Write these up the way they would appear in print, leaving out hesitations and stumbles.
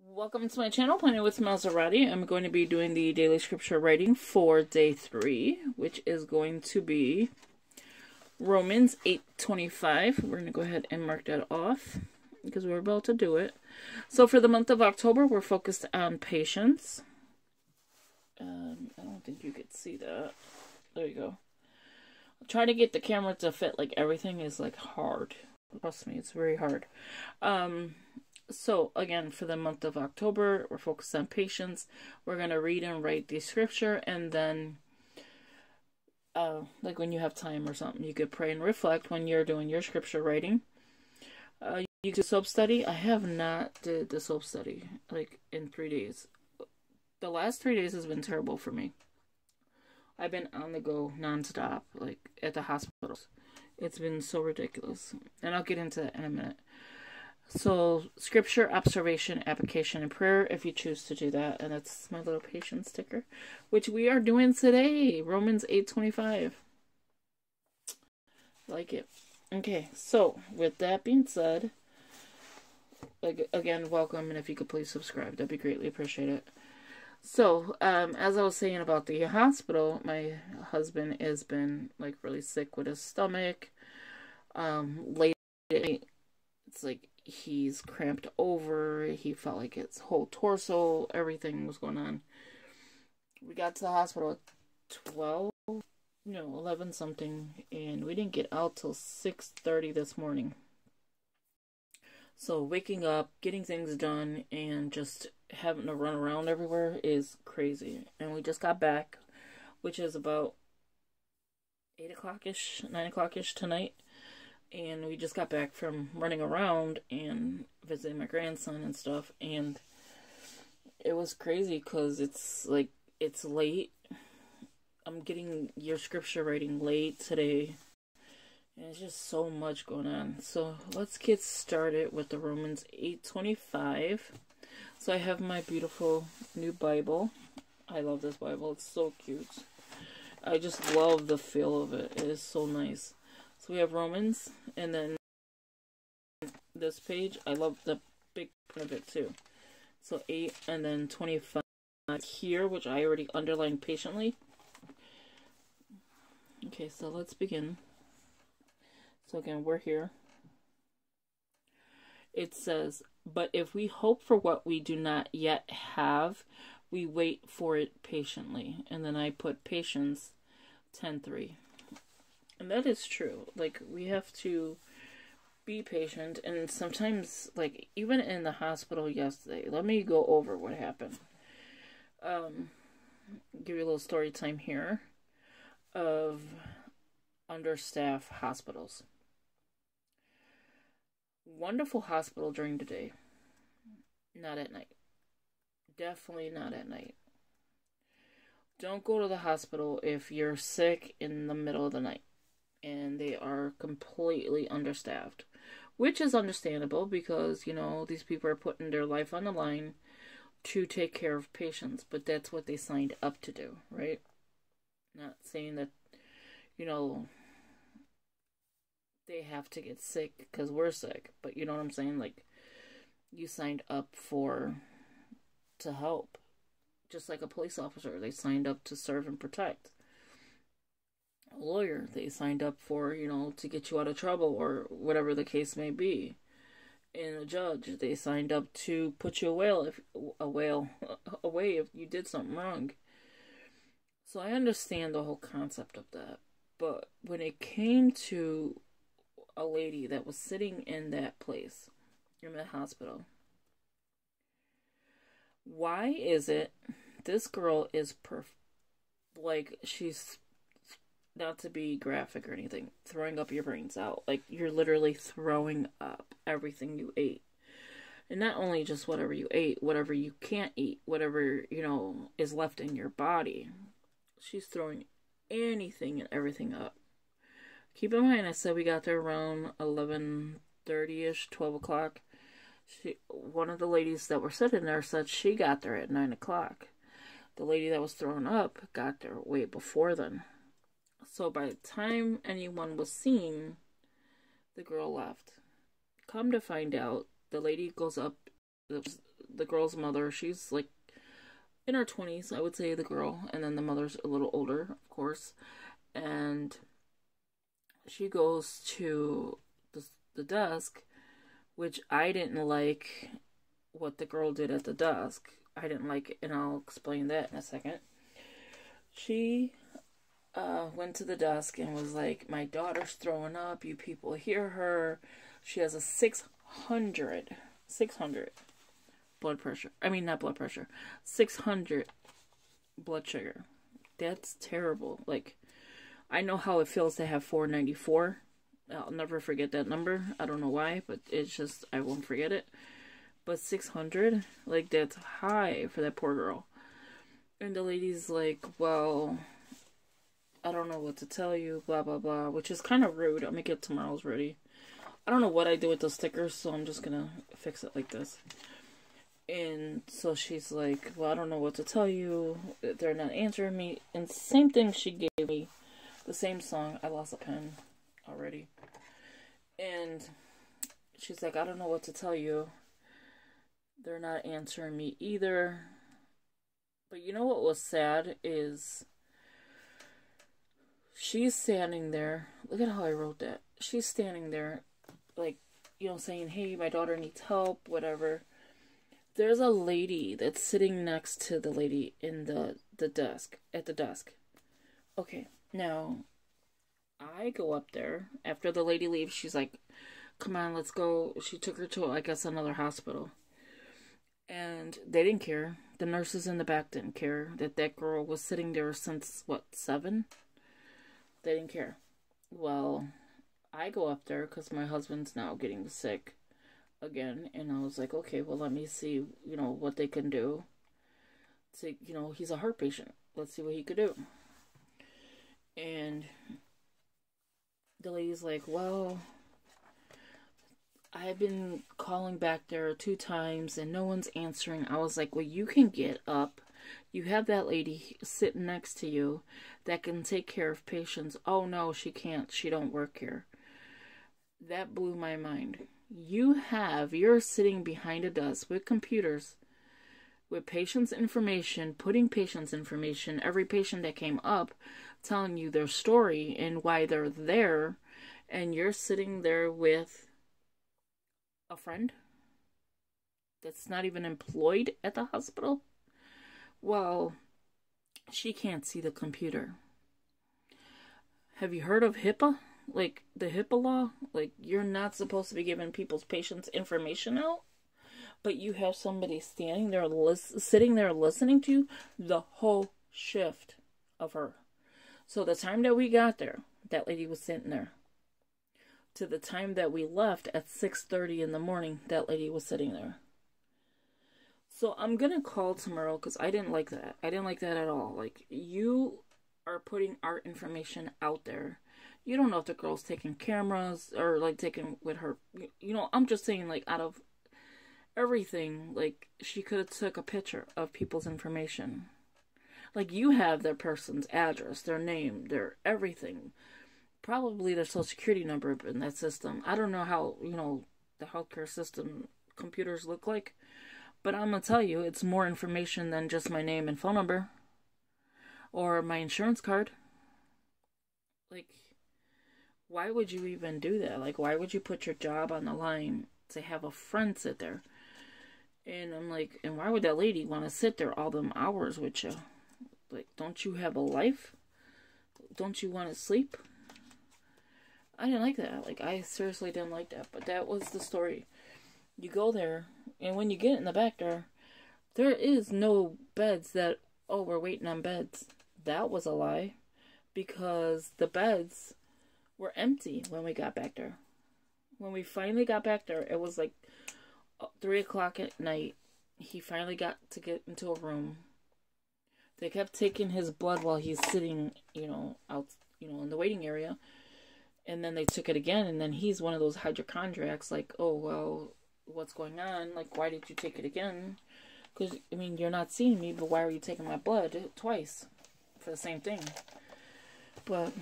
Welcome to my channel, Planning with Maserati. I'm going to be doing the daily scripture writing for day 3, which is going to be Romans 8:25. We're going to go ahead and mark that off because we're about to do it. So for the month of October, we're focused on patience. I don't think you could see that. There you go. I'll try to get the camera to fit like everything is like hard. Trust me, it's very hard. So, again, for the month of October, we're focused on patience. We're going to read and write the scripture, and then, like when you have time or something, you could pray and reflect when you're doing your scripture writing. You do S.o.a.p Study. I have not did the S.o.a.p Study, like, in 3 days. The last 3 days has been terrible for me. I've been on the go nonstop, like, at the hospitals. It's been so ridiculous. And I'll get into that in a minute. So, scripture, observation, application, and prayer, if you choose to do that. And that's my little patience sticker, which we are doing today. Romans 8:25. Like it. Okay, so, with that being said, again, welcome, and if you could please subscribe, that'd be greatly appreciated. So, as I was saying about the hospital, my husband has been, like, really sick with his stomach. Lately, it's like, he's cramped over. He felt like his whole torso, everything was going on. We got to the hospital at 11 something, and we didn't get out till 6:30 this morning. So waking up, getting things done, and just having to run around everywhere is crazy. And we just got back, which is about 8 o'clock-ish, 9 o'clock-ish tonight. And we just got back from running around and visiting my grandson and stuff. And it was crazy because it's like, it's late. I'm getting your scripture writing late today. And it's just so much going on. So let's get started with the Romans 8:25. So I have my beautiful new Bible. I love this Bible. It's so cute. I just love the feel of it. It is so nice. So we have Romans, and then this page, I love the big print of it too. So 8 and then 25 here, which I already underlined patiently. Okay, so let's begin. So again, we're here. It says, but if we hope for what we do not yet have, we wait for it patiently. And then I put patience 10:3. And that is true. Like, we have to be patient. And sometimes, like, even in the hospital yesterday, let me go over what happened. Give you a little story time here of understaffed hospitals. Wonderful hospital during the day. Not at night. Definitely not at night. Don't go to the hospital if you're sick in the middle of the night and they are completely understaffed, which is understandable because, you know, these people are putting their life on the line to take care of patients, but that's what they signed up to do, right? Not saying that, you know, they have to get sick because we're sick, but you know what I'm saying? Like, you signed up to help. Just like a police officer, they signed up to serve and protect. A lawyer, they signed up for, you know, to get you out of trouble or whatever the case may be. And a judge, they signed up to put you away if you did something wrong. So I understand the whole concept of that. But when it came to a lady that was sitting in that place, in the hospital, why is it this girl is like, she's, not to be graphic or anything, throwing up your brains out. Like, you're literally throwing up everything you ate. And not only just whatever you ate, whatever you can't eat, whatever, you know, is left in your body. She's throwing anything and everything up. Keep in mind, I said we got there around 11:30-ish, 12 o'clock. One of the ladies that were sitting there said she got there at 9 o'clock. The lady that was throwing up got there way before then. So by the time anyone was seen, the girl left. Come to find out, the lady goes up, the girl's mother, she's like in her 20s, I would say, the girl, and then the mother's a little older, of course, and she goes to the desk, which I didn't like what the girl did at the desk. I didn't like it, and I'll explain that in a second. She went to the desk and was like, my daughter's throwing up, you people hear her, she has a 600 blood pressure. I mean, not blood pressure. 600 blood sugar. That's terrible. Like, I know how it feels to have 494. I'll never forget that number. I don't know why, but it's just, I won't forget it. But 600, like, that's high for that poor girl. And the lady's like, well, I don't know what to tell you, blah, blah, blah, which is kind of rude. I'll make it tomorrow's ready. I don't know what I do with those stickers, so I'm just gonna fix it like this. And so she's like, well, I don't know what to tell you. They're not answering me. And same thing, she gave me the same song. I lost a pen already. And she's like, I don't know what to tell you. They're not answering me either. But you know what was sad is she's standing there. Look at how I wrote that. She's standing there, like, you know, saying, hey, my daughter needs help, whatever. There's a lady that's sitting next to the lady in the desk, at the desk. Okay, now, I go up there. After the lady leaves, she's like, come on, let's go. She took her to, I guess, another hospital. And they didn't care. The nurses in the back didn't care that that girl was sitting there since, what, 7? They didn't care. Well, I go up there because my husband's now getting sick again, and I was like, okay, well, let me see, you know, what they can do to, you know, he's a heart patient, let's see what he could do. And the lady's like, well, I've been calling back there 2 times and no one's answering. I was like, well, you can get up, you have that lady sitting next to you that can take care of patients. Oh no, she can't, she don't work here. That blew my mind. You're sitting behind a desk with computers, with patient's information, putting patient's information, every patient that came up, telling you their story and why they're there, and you're sitting there with a friend that's not even employed at the hospital. Well, she can't see the computer. Have you heard of HIPAA? Like, the HIPAA law? Like, you're not supposed to be giving people's patients information out, but you have somebody standing there, sitting there listening to you the whole shift of her. So the time that we got there, that lady was sitting there. To the time that we left at 6:30 in the morning, that lady was sitting there. So I'm going to call tomorrow because I didn't like that. I didn't like that at all. Like, you are putting our information out there. You don't know if the girl's taking cameras or, like, taking with her. You know, I'm just saying, like, out of everything, like, she could have took a picture of people's information. Like, you have their person's address, their name, their everything. Probably their social security number in that system. I don't know how, you know, the healthcare system computers look like. But I'm going to tell you, it's more information than just my name and phone number. Or my insurance card. Like, why would you even do that? Like, why would you put your job on the line to have a friend sit there? And I'm like, and why would that lady want to sit there all them hours with you? Like, don't you have a life? Don't you want to sleep? I didn't like that. Like, I seriously didn't like that. But that was the story. You go there, and when you get in the back there is no beds that, oh, we're waiting on beds. That was a lie. Because the beds were empty when we got back there. When we finally got back there, it was like 3 o'clock at night. He finally got to get into a room. They kept taking his blood while he's sitting, you know, out, you know, in the waiting area. And then they took it again, and then he's one of those hypochondriacs, like, oh, well, what's going on? Like, why did you take it again? Because, I mean, you're not seeing me, but why are you taking my blood twice for the same thing? But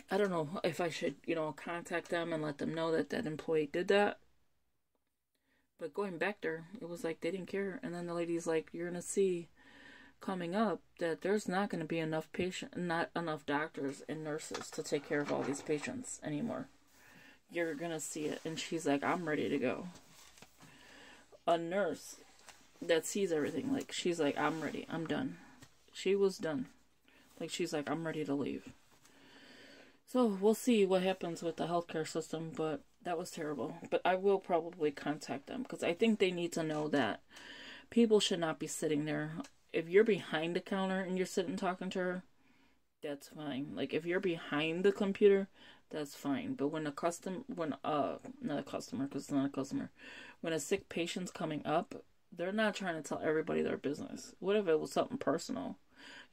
I don't know if I should, you know, contact them and let them know that that employee did that. But going back there, it was like they didn't care. And then the lady's like, you're going to see coming up that there's not going to be not enough doctors and nurses to take care of all these patients anymore. You're going to see it. And she's like, I'm ready to go. A nurse that sees everything, like, she's like, I'm ready. I'm done. She was done. Like, she's like, I'm ready to leave. So, we'll see what happens with the healthcare system, but that was terrible. But I will probably contact them, because I think they need to know that people should not be sitting there. If you're behind the counter and you're sitting talking to her, that's fine. Like, if you're behind the computer, that's fine. But when not a customer, because it's not a customer, when a sick patient's coming up, they're not trying to tell everybody their business. What if it was something personal?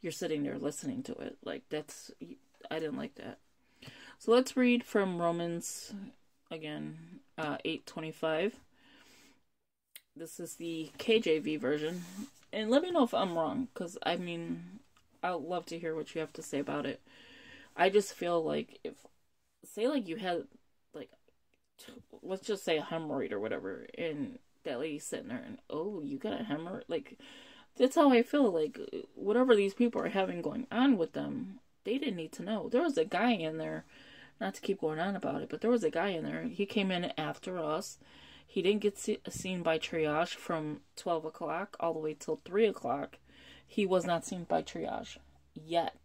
You're sitting there listening to it. Like, I didn't like that. So let's read from Romans, again, 8:25. This is the KJV version. And let me know if I'm wrong, because, I mean, I'd love to hear what you have to say about it. I just feel like say like you had, like, let's just say a hemorrhoid or whatever, and that lady's sitting there and, oh, you got a hemorrhoid? Like, that's how I feel. Like, whatever these people are having going on with them, they didn't need to know. There was a guy in there, not to keep going on about it, but there was a guy in there. He came in after us. He didn't get seen by triage from 12 o'clock all the way till 3 o'clock. He was not seen by triage yet.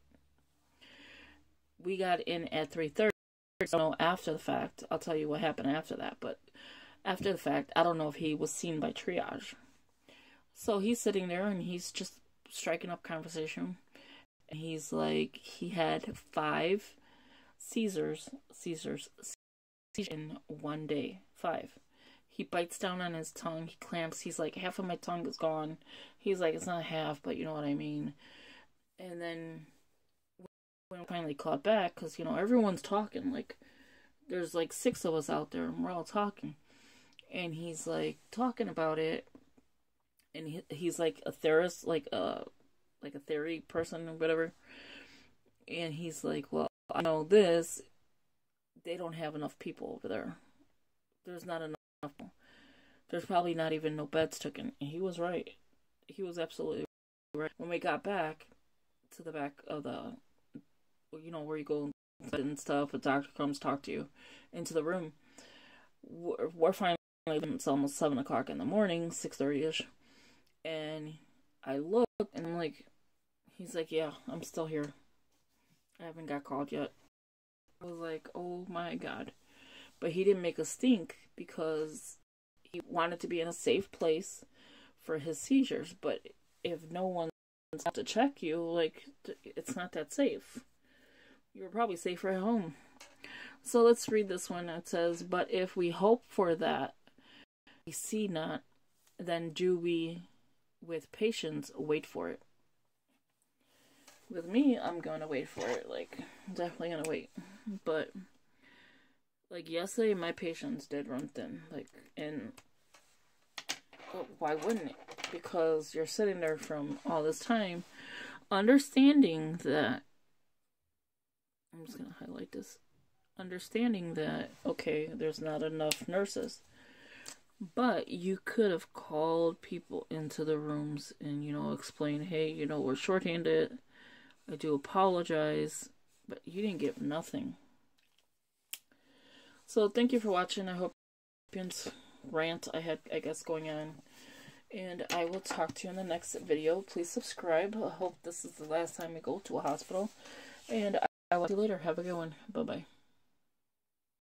We got in at 3:30. So after the fact, I'll tell you what happened after that. But after the fact, I don't know if he was seen by triage. So he's sitting there and he's just striking up conversation. And he's like, he had 5 Caesars in one day. 5. He bites down on his tongue. He clamps. He's like, half of my tongue is gone. He's like, it's not half, but you know what I mean. And then when we finally caught back, because, you know, everyone's talking. Like, there's like 6 of us out there, and we're all talking. And he's like talking about it. And he's like a theorist, like a theory person or whatever. And he's like, well, I know this. They don't have enough people over there. There's not enough. There's probably not even no beds taken. And he was right. He was absolutely right. When we got back to the back of the, you know, where you go and stuff, a doctor comes talk to you, into the room. We're finally, it's almost 7 o'clock in the morning, 6:30ish. And I look and I'm like, he's like, yeah, I'm still here. I haven't got called yet. I was like, oh my God. But he didn't make a stink because he wanted to be in a safe place for his seizures. But if no one's to check you, like, it's not that safe. You're probably safer at home. So let's read this one. It says, but if we hope for that we see not, then do we with patience wait for it. With me, I'm going to wait for it. Like, definitely going to wait. But, like, yesterday, my patience did run thin. Like, and well, why wouldn't it? Because you're sitting there from all this time, understanding that, I'm just going to highlight this, understanding that, okay, there's not enough nurses. But you could have called people into the rooms and, you know, explain, hey, you know, we're shorthanded. I do apologize. But you didn't get nothing. So thank you for watching. I hope Philippians rant I had, I guess, going on. And I will talk to you in the next video. Please subscribe. I hope this is the last time we go to a hospital. And I will see you later. Have a good one. Bye-bye.